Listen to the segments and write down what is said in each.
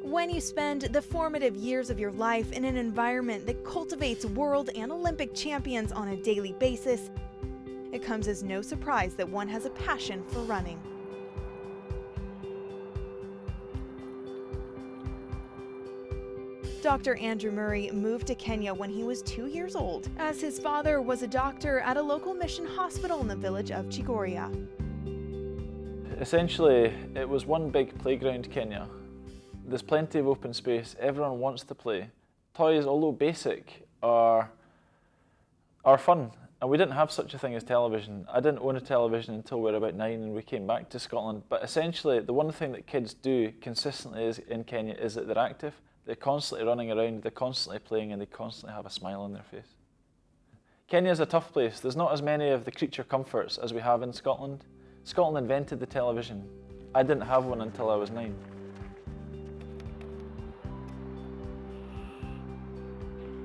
When you spend the formative years of your life in an environment that cultivates world and Olympic champions on a daily basis, it comes as no surprise that one has a passion for running. Dr. Andrew Murray moved to Kenya when he was 2 years old, as his father was a doctor at a local mission hospital in the village of Chigoria. Essentially, it was one big playground, Kenya. There's plenty of open space, everyone wants to play. Toys, although basic, are fun. And we didn't have such a thing as television. I didn't own a television until we were about 9 and we came back to Scotland. But essentially, the one thing that kids do consistently in Kenya is that they're active. They're constantly running around, they're constantly playing, and they constantly have a smile on their face. Kenya's a tough place. There's not as many of the creature comforts as we have in Scotland. Scotland invented the television. I didn't have one until I was 9.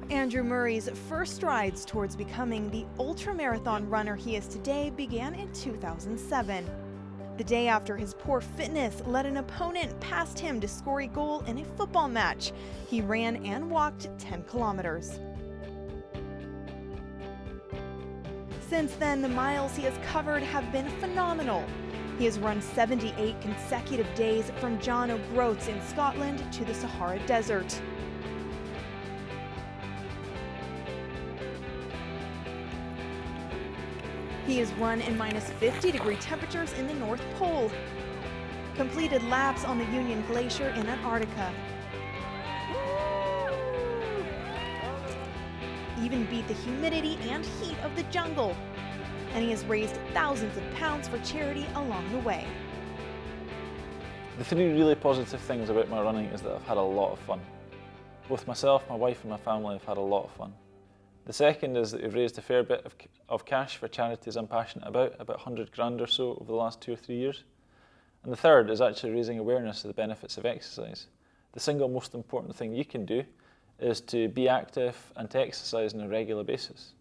Andrew Murray's first strides towards becoming the ultramarathon runner he is today began in 2007. The day after his poor fitness led an opponent past him to score a goal in a football match. He ran and walked 10 kilometers. Since then, the miles he has covered have been phenomenal. He has run 78 consecutive days from John O'Groats in Scotland to the Sahara Desert. He has run in minus 50-degree temperatures in the North Pole, completed laps on the Union Glacier in Antarctica, even beat the humidity and heat of the jungle, and he has raised thousands of pounds for charity along the way. The 3 really positive things about my running is that I've had a lot of fun. Both myself, my wife and my family have had a lot of fun. The second is that we've raised a fair bit of cash for charities I'm passionate about 100 grand or so over the last 2 or 3 years. And the third is actually raising awareness of the benefits of exercise. The single most important thing you can do is to be active and to exercise on a regular basis.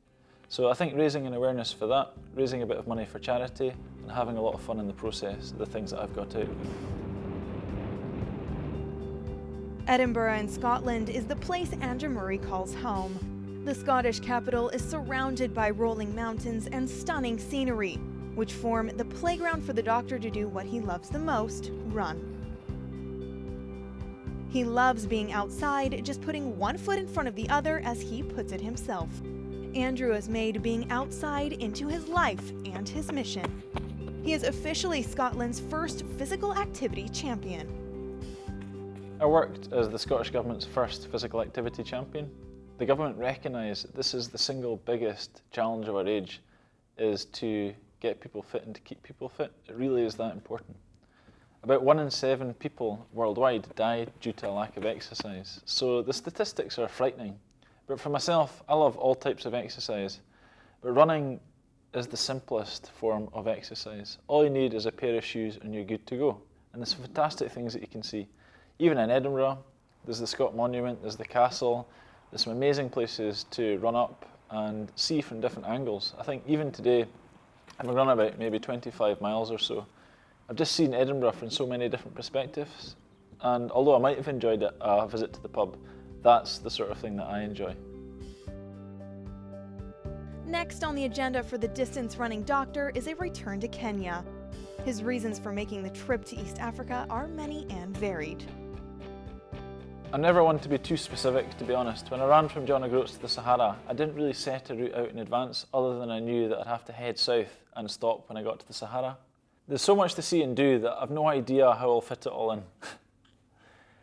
So I think raising an awareness for that, raising a bit of money for charity, and having a lot of fun in the process are the things that I've got out of it. Edinburgh in Scotland is the place Andrew Murray calls home. The Scottish capital is surrounded by rolling mountains and stunning scenery, which form the playground for the doctor to do what he loves the most, run. He loves being outside, just putting one foot in front of the other, as he puts it himself. Andrew has made being outside into his life and his mission. He is officially Scotland's first physical activity champion. I worked as the Scottish Government's first physical activity champion. The government recognise that this is the single biggest challenge of our age, is to get people fit and to keep people fit. It really is that important. About 1 in 7 people worldwide die due to a lack of exercise. So the statistics are frightening. But for myself, I love all types of exercise. But running is the simplest form of exercise. All you need is a pair of shoes and you're good to go. And there's some fantastic things that you can see. Even in Edinburgh, there's the Scott Monument, there's the castle. There's some amazing places to run up and see from different angles. I think even today, I've run about maybe 25 miles or so. I've just seen Edinburgh from so many different perspectives. And although I might have enjoyed a visit to the pub, that's the sort of thing that I enjoy. Next on the agenda for the distance running doctor is a return to Kenya. His reasons for making the trip to East Africa are many and varied. I'm never one to be too specific, to be honest. When I ran from John O'Groats to the Sahara, I didn't really set a route out in advance, other than I knew that I'd have to head south and stop when I got to the Sahara. There's so much to see and do that I've no idea how I'll fit it all in.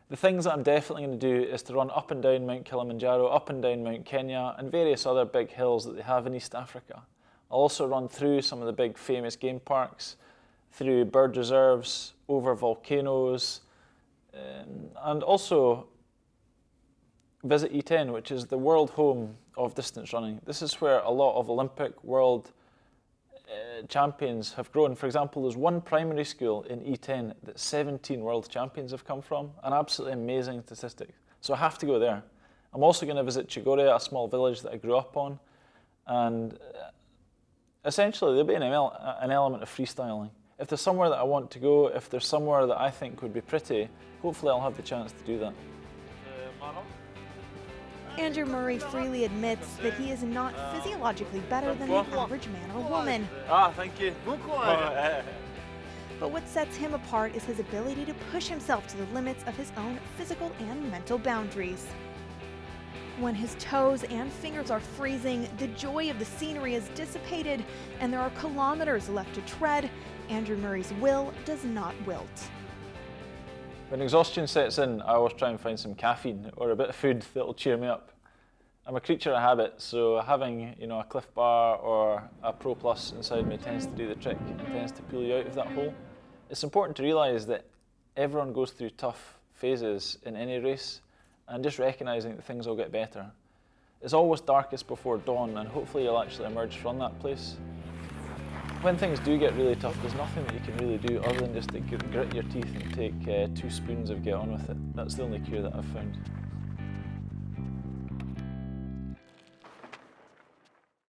The things that I'm definitely going to do is to run up and down Mount Kilimanjaro, up and down Mount Kenya, and various other big hills that they have in East Africa. I'll also run through some of the big famous game parks, through bird reserves, over volcanoes, and also visit E10, which is the world home of distance running. This is where a lot of Olympic world champions have grown. For example, there's one primary school in E10 that 17 world champions have come from, an absolutely amazing statistic. So I have to go there. I'm also going to visit Chigoria, a small village that I grew up on, and essentially there'll be an element of freestyling. If there's somewhere that I want to go, if there's somewhere that I think would be pretty, hopefully I'll have the chance to do that. Andrew Murray freely admits that he is not physiologically better than the average man or woman. Thank you. But what sets him apart is his ability to push himself to the limits of his own physical and mental boundaries. When his toes and fingers are freezing, the joy of the scenery is dissipated, and there are kilometers left to tread, Andrew Murray's will does not wilt. When exhaustion sets in, I always try and find some caffeine or a bit of food that'll cheer me up. I'm a creature of habit, so having a Cliff Bar or a Pro Plus inside me tends to do the trick and tends to pull you out of that hole. It's important to realise that everyone goes through tough phases in any race, and just recognising that things will get better. It's always darkest before dawn, and hopefully you'll actually emerge from that place. When things do get really tough, there's nothing that you can really do other than just to grit your teeth and take 2 spoons of Get On With It. That's the only cure that I've found.